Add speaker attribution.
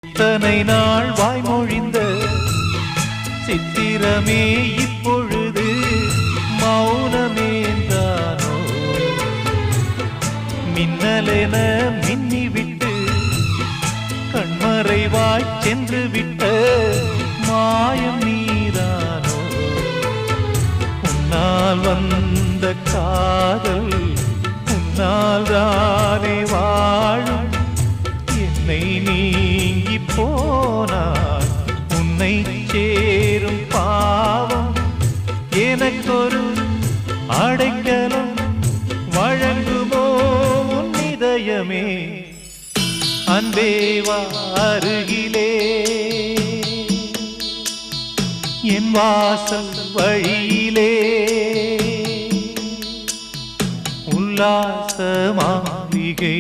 Speaker 1: இத்தனை நாள் வாய்மொழிந்த சித்திரமே இப்பொழுது மௌனமேந்தானோ? மின்னலென மின்னிவிட்டு கண்மறைவாய் சென்று விட்ட மாயம் நீதானோ? உன்னால் வந்த காதல் உன்னால் தானே வாழும். என்னை நீங்கி போனார் உன்னை சேரும் பாவம். எனக்கொரு அடைக்கலம் வழங்குமோ உன் இதயமே? அன்பேவா அருகிலே என் வாசல் வழியிலே உல்லாச மாளிகை